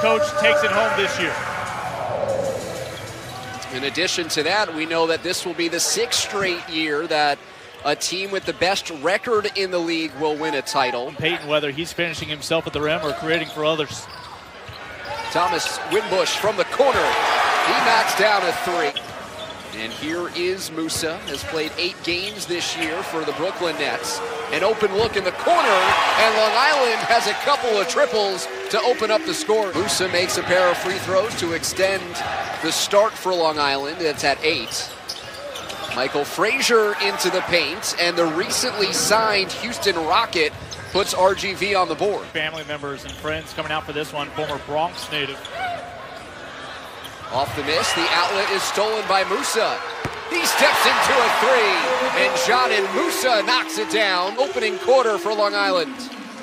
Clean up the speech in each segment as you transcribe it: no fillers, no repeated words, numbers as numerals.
coach takes it home this year. In addition to that, we know that this will be the 6th straight year that a team with the best record in the league will win a title. Peyton, whether he's finishing himself at the rim or creating for others. Thomas Wimbush from the corner. He knocks down a 3. And here is Musa, has played 8 games this year for the Brooklyn Nets. An open look in the corner, and Long Island has a couple of triples to open up the score. Musa makes a pair of free throws to extend the start for Long Island. It's at 8. Michael Frazier into the paint, and the recently signed Houston Rocket puts RGV on the board. Family members and friends coming out for this one, former Bronx native. Off the miss, the outlet is stolen by Musa. He steps into a 3, and Jaden Musa knocks it down. Opening quarter for Long Island.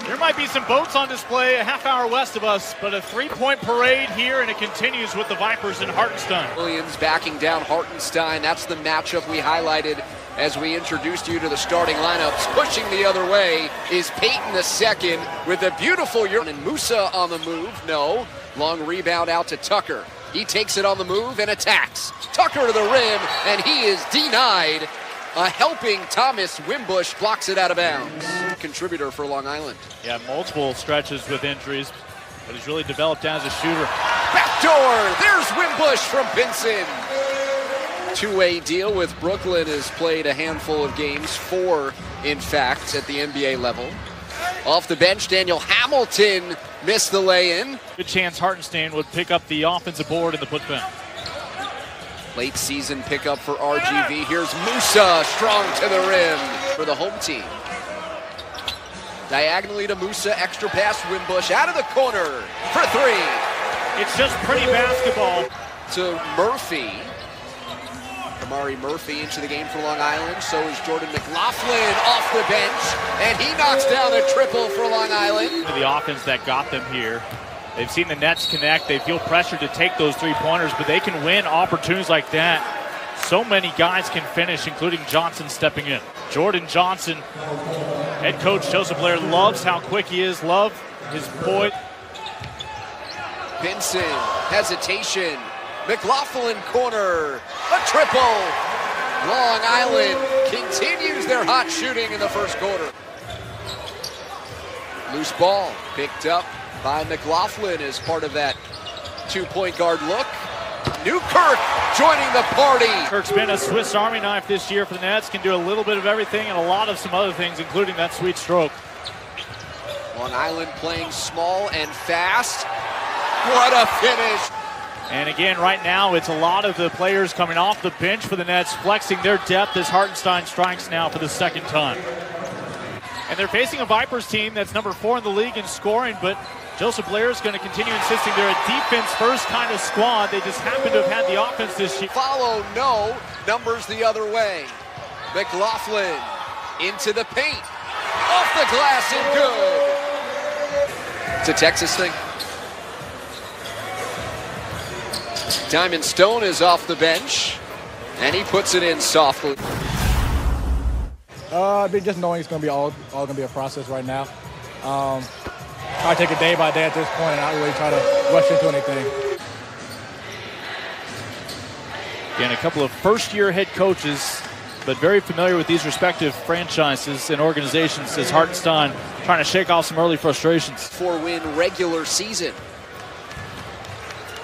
There might be some boats on display a half hour west of us, but a 3-point parade here, and it continues with the Vipers in Hartenstein. Williams backing down Hartenstein. That's the matchup we highlighted as we introduced you to the starting lineups. Pushing the other way is Peyton II with a beautiful and Musa on the move. No. Long rebound out to Tucker. He takes it on the move and attacks. Tucker to the rim, and he is denied. A helping Thomas Wimbush blocks it out of bounds. Contributor for Long Island. Yeah, multiple stretches with injuries, but he's really developed as a shooter. Backdoor, there's Wimbush from Pinson. Two-way deal with Brooklyn, has played a handful of games, 4 in fact, at the NBA level. Off the bench, Daniel Hamilton missed the lay-in. Good chance Hartenstein would pick up the offensive board in the putback. Late season pickup for RGV. Here's Musa, strong to the rim for the home team. Diagonally to Musa, extra pass, Wimbush out of the corner for 3. It's just pretty basketball. To Murphy. Kamari Murphy into the game for Long Island. So is Jordan McLaughlin off the bench, and he knocks down a triple for Long Island. The offense that got them here. They've seen the Nets connect. They feel pressured to take those 3-pointers, but they can win opportunities like that. So many guys can finish, including Johnson stepping in. Jordan Johnson, head coach Joseph Blair, loves how quick he is, love his poise. Pinson, hesitation. McLaughlin corner, a triple. Long Island continues their hot shooting in the first quarter. Loose ball picked up by McLaughlin as part of that 2-point guard look. Newkirk joining the party. Kirk's been a Swiss Army knife this year for the Nets, can do a little bit of everything and a lot of some other things, including that sweet stroke. Long Island playing small and fast. What a finish. And again, right now, it's a lot of the players coming off the bench for the Nets, flexing their depth as Hartenstein strikes now for the 2nd time. And they're facing a Vipers team that's number 4 in the league in scoring, but Joseph Blair is going to continue insisting they're a defense-first kind of squad. They just happen to have had the offense this year. Follow, no. Numbers the other way. McLaughlin into the paint. Off the glass and good. It's a Texas thing. Diamond Stone is off the bench, and he puts it in softly. Just knowing it's going to be all going to be a process right now. Try to take it day by day at this point and not really try to rush into anything. Again, a couple of first-year head coaches, but very familiar with these respective franchises and organizations as Hartenstein trying to shake off some early frustrations. 4-win regular season.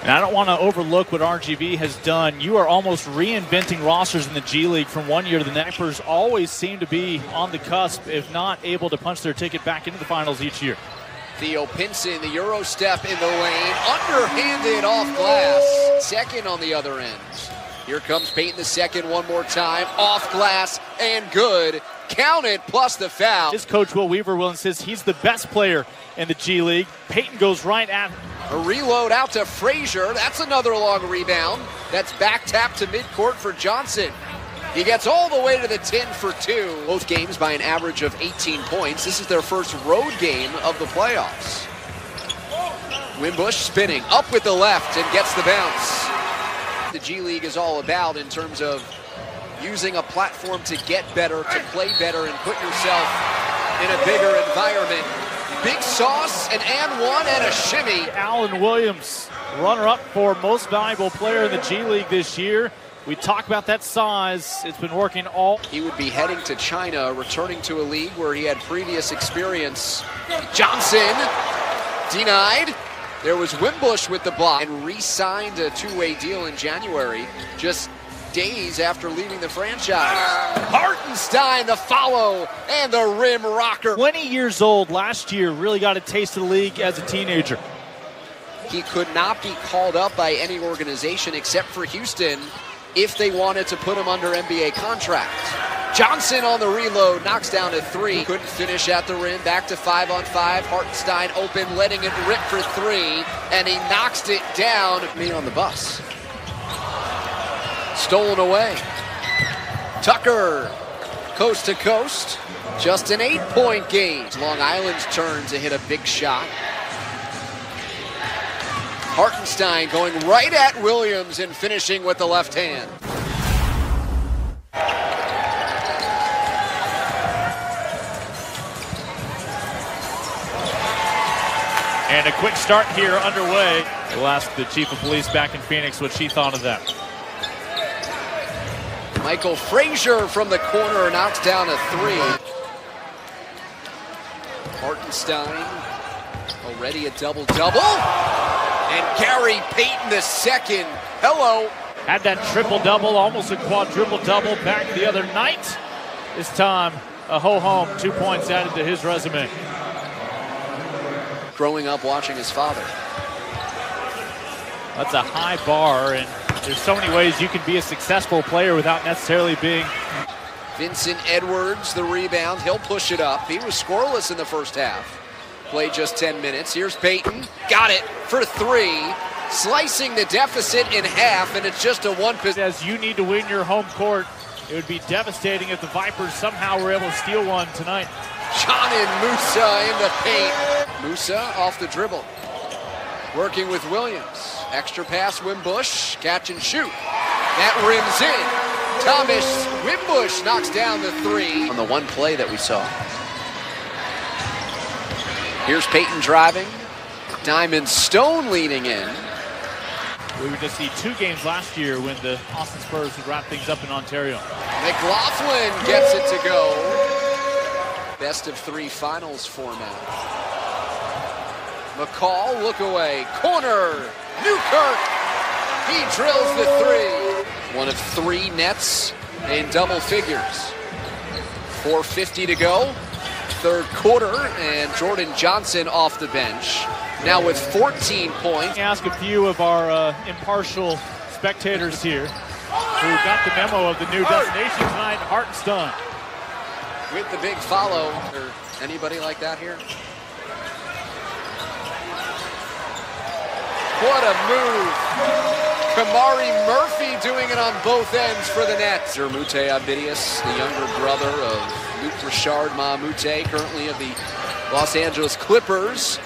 And I don't want to overlook what RGV has done. You are almost reinventing rosters in the G League from one year to the next. Vipers always seem to be on the cusp, if not able to punch their ticket back into the finals each year. Theo Pinson, the Euro step in the lane, underhanded off glass. 2nd on the other end. Here comes Peyton II one more time, off glass and good. Counted plus the foul. His coach Will Weaver will insist he's the best player in the G League. Peyton goes right at him. A reload out to Frazier. That's another long rebound. That's back tap to midcourt for Johnson. He gets all the way to the 10 for 2. Both games by an average of 18 points. This is their first road game of the playoffs. Wimbush spinning up with the left and gets the bounce. The G League is all about in terms of using a platform to get better, to play better, and put yourself in a bigger environment. Big sauce, an and one, and a shimmy. Alan Williams, runner-up for most valuable player in the G League this year. We talk about that size. It's been working all. He would be heading to China, returning to a league where he had previous experience. Johnson denied. There was Wimbush with the block and re-signed a two-way deal in January, just days after leaving the franchise. Hartenstein the follow and the rim rocker. 20 years old last year, really got a taste of the league as a teenager. He could not be called up by any organization except for Houston if they wanted to put him under NBA contract. Johnson on the reload, knocks down a three. Couldn't finish at the rim, back to 5-on-5. Hartenstein open, letting it rip for three, and he knocks it down. Me on the bus. Stolen away. Tucker, coast to coast. Just an 8-point game. Long Island's turn to hit a big shot. Hartenstein going right at Williams and finishing with the left hand. And a quick start here underway. We'll ask the chief of police back in Phoenix what she thought of that. Michael Frazier from the corner knocks down a three. Hartenstein already a double-double. And Gary Payton the second. Hello. Had that triple-double, almost a quadruple-double back the other night. This time, a ho-hum, 2 points added to his resume. Growing up watching his father. That's a high bar, and there's so many ways you can be a successful player without necessarily being. Vincent Edwards, the rebound. He'll push it up. He was scoreless in the first half. Played just 10 minutes. Here's Payton. Got it for three. Slicing the deficit in half, and it's just a one. As you need to win your home court, it would be devastating if the Vipers somehow were able to steal one tonight. John and Musa in the paint. Musa off the dribble. Working with Williams. Extra pass, Wimbush. Catch and shoot. That rims in. Thomas Wimbush knocks down the three on the one play that we saw. Here's Payton driving. Diamond Stone leading in. We would just see 2 games last year when the Austin Spurs would wrap things up in Ontario. McLaughlin gets it to go. Best of 3 finals format. McCall, look away. Corner. Newkirk. He drills the three. One of 3 nets in double figures. 4:50 to go. Third quarter, and Jordan Johnson off the bench. Now with 14 points. Ask a few of our impartial spectators here who got the memo of the new destination tonight, Hartenstein. With the big follow. Or anybody like that here? What a move. Kamari Murphy doing it on both ends for the Nets. Mute Abidius, the younger brother of Luke Richard Mamute, currently of the Los Angeles Clippers.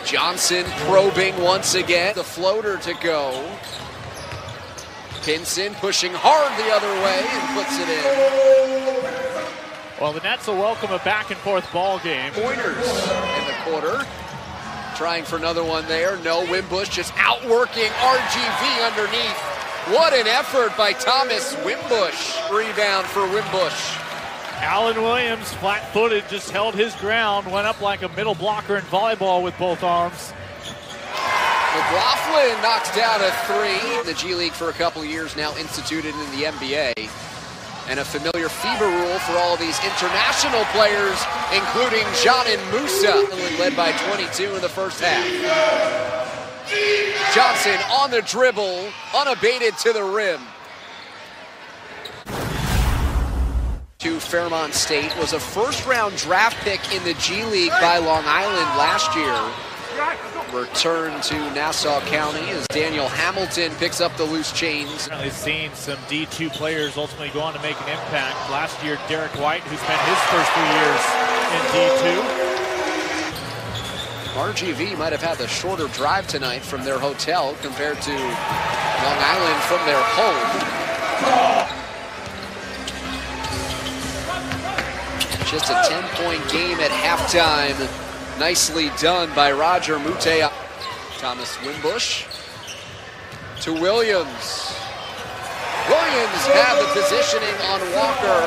Johnson probing once again. The floater to go. Pinson pushing hard the other way and puts it in. Well, the Nets will welcome a back-and-forth ball game. Pointers in the quarter. Trying for another one there. No, Wimbush just outworking RGV underneath. What an effort by Thomas Wimbush. Rebound for Wimbush. Alan Williams, flat-footed, just held his ground, went up like a middle blocker in volleyball with both arms. McLaughlin knocks down a three. The G League for a couple of years now, instituted in the NBA. And a familiar FIBA rule for all of these international players, including John and Musa, led by 22 in the first half. Johnson on the dribble, unabated to the rim. To Fairmont State, was a first-round draft pick in the G League by Long Island last year. Return to Nassau County as Daniel Hamilton picks up the loose chains. Currently seen some D2 players ultimately go on to make an impact. Last year, Derek White, who spent his first 3 years in D2. RGV might have had the shorter drive tonight from their hotel compared to Long Island from their home. Just a 10-point game at halftime Nicely done by Roger Mutea. Thomas Winbush to Williams. Williams had the positioning on Walker.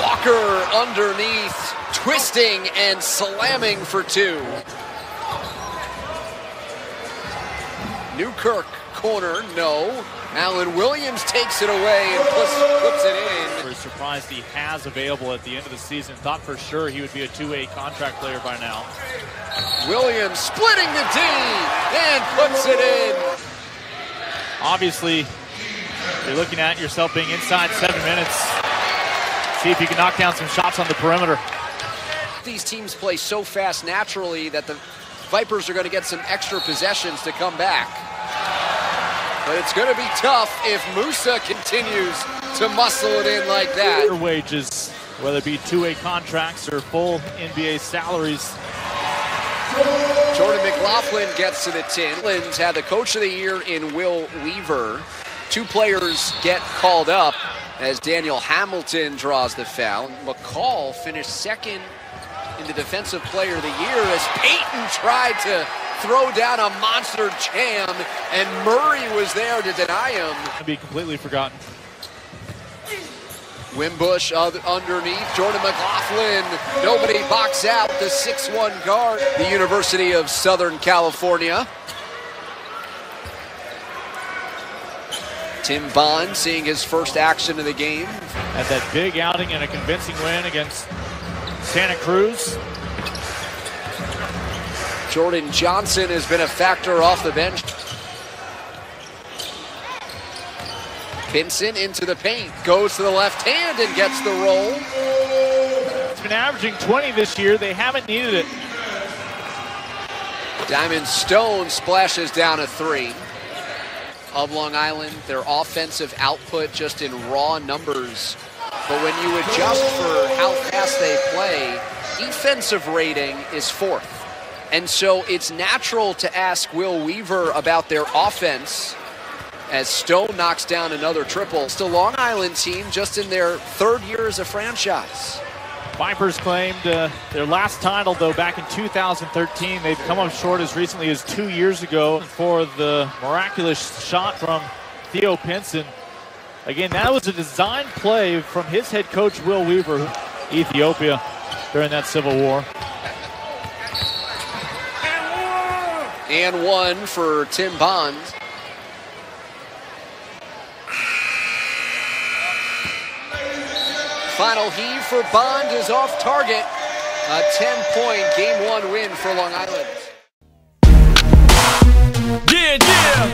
Walker underneath, twisting and slamming for two. Newkirk corner, no. Alan Williams takes it away and puts it in. We're surprised he has available at the end of the season. Thought for sure he would be a two-way contract player by now. Williams splitting the D and puts it in. Obviously, you're looking at yourself being inside 7 minutes. See if you can knock down some shots on the perimeter. These teams play so fast naturally that the Vipers are going to get some extra possessions to come back. But it's going to be tough if Musa continues to muscle it in like that. Their wages, whether it be two-way contracts or full NBA salaries. Jordan McLaughlin gets to the 10. Lynn's had the Coach of the Year in Will Weaver. Two players get called up as Daniel Hamilton draws the foul. McCall finished second in the Defensive Player of the Year as Payton tried to throw down a monster jam, and Murray was there to deny him. To be completely forgotten. Wimbush underneath, Jordan McLaughlin. Nobody box out the 6'1" guard. The University of Southern California. Tim Bond seeing his first action of the game. Had that big outing and a convincing win against Santa Cruz. Jordan Johnson has been a factor off the bench. Pinson into the paint, goes to the left hand and gets the roll. It's been averaging 20 this year. They haven't needed it. Diamond Stone splashes down a three. Of Long Island, their offensive output just in raw numbers. But when you adjust for how fast they play, defensive rating is fourth. And so it's natural to ask Will Weaver about their offense as Stone knocks down another triple. It's the Long Island team just in their third year as a franchise. Vipers claimed their last title, though, back in 2013. They've come up short as recently as 2 years ago for the miraculous shot from Theo Pinson. Again, that was a design play from his head coach, Will Weaver, Ethiopia, during that Civil War. And one for Tim Bond. Final heave for Bond is off target. A 10-point Game 1 win for Long Island. Yeah, yeah.